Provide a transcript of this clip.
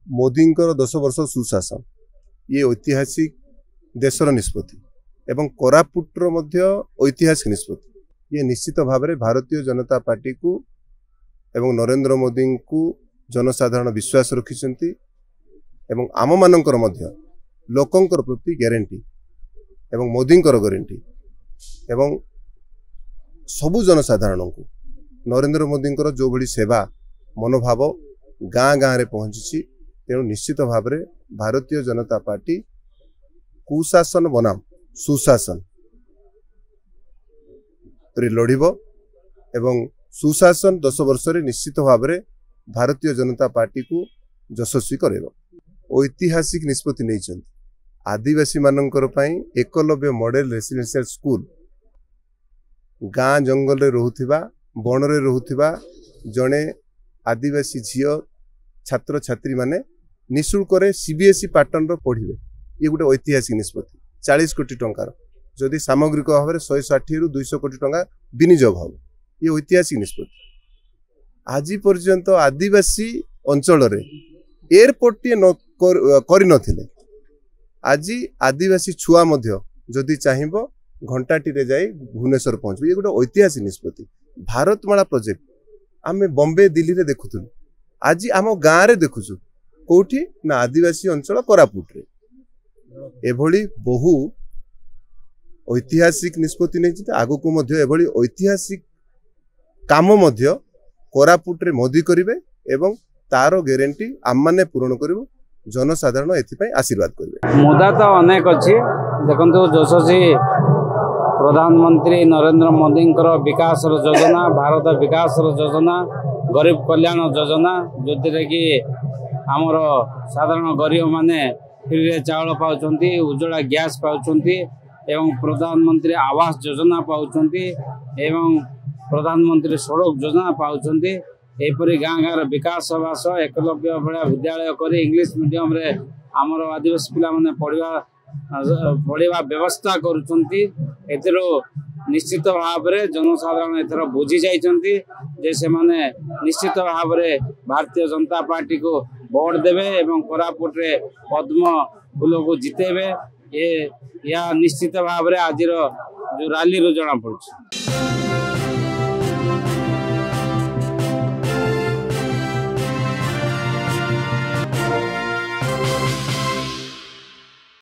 मोदी 10 वर्ष सुशासन ये ऐतिहासिक देशर निष्पत्ति एवं कोरापुटर मध्य ऐतिहासिक निष्पत्ति ये निश्चित भाव में भारतीय जनता पार्टी को एवं नरेंद्र मोदी को जनसाधारण विश्वास रखिंट एवं आम मानकर मध्य लोकंकर प्रति ग्यारंटी एवं मोदी ग्यारंटी एवं सबु जनसाधारण को नरेंद्र मोदी जो भली सेवा मनोभाव गाँ गाँ रे पहुंची तेणु निश्चित भाव में भारतीय जनता पार्टी कुशासन बनाम सुशासन रे लड़िब एवं सुशासन 10 वर्ष रे निश्चित भाव में भारतीय जनता पार्टी को यशस्वी करेब। ऐतिहासिक निष्पत्ति नहीं आदिवासी मानकर पई एकलव्य मॉडल रेसिडेंशियल स्कूल गाँ जंगल रे रहुथिबा बन रे रहुथिबा जड़े आदिवासी झील छात्र छात्री माने निःशुल्क सीबीएसई पैटर्न पढ़े ये गोटे ऐतिहासिक निष्पत्ति 40 कोटी टंकार जदि सामग्रिक भाव में 160 रु 200 कोटी टंका विनियोग हम ये ऐतिहासिक निष्पत्ति। आज पर्यंत आदिवासी अंचल एयरपोर्ट टे कर आज आदिवासी छुआ जदि चाहिए घंटाटी जाई भुवनेश्वर पहुंच ये गोटे ऐतिहासिक निष्पत्ति। भारतमाला प्रोजेक्ट आम बॉम्बे दिल्ली रे देखुलु आज आम गाँव रे देखुचु कौटी ना आदिवासी अंचल कोरापुट रे एभली बहु ऐतिहासिक निष्पत्ति नहीं आगु को एभली ऐतिहासिक काम कोरापुट रे मोदी करिवे एवं तार ग्यारंटी आम माने पूर्ण करिवो जनसाधारण एथि आशीर्वाद करिवे। मुदा तो अनेक अच्छी देखो जशस्वी प्रधानमंत्री नरेंद्र मोदी विकास योजना भारत विकास योजना गरीब कल्याण योजना जो कि आमर साधारण गरीब माने फ्री चावल पाँच उज्ज्वला गैस पाँच एवं प्रधानमंत्री आवास योजना पाँच एवं प्रधानमंत्री सड़क योजना पाँच एपरी गाँ गाँव विकास हवा सह एकलव्य भाया विद्यालय कर इंग्लिश मीडियम रे आमर आदिवासी पिला माने पढ़ा व्यवस्था करुँच निश्चित भाव में जनसाधारण एथर बुझी जाइए से माने निश्चित भाव में भारतीय जनता पार्टी को वोट देवे एवं कोरापुट रे पद्म फूल को जितेबे ये या निश्चित भाव में आज जो रैली जना पड़े।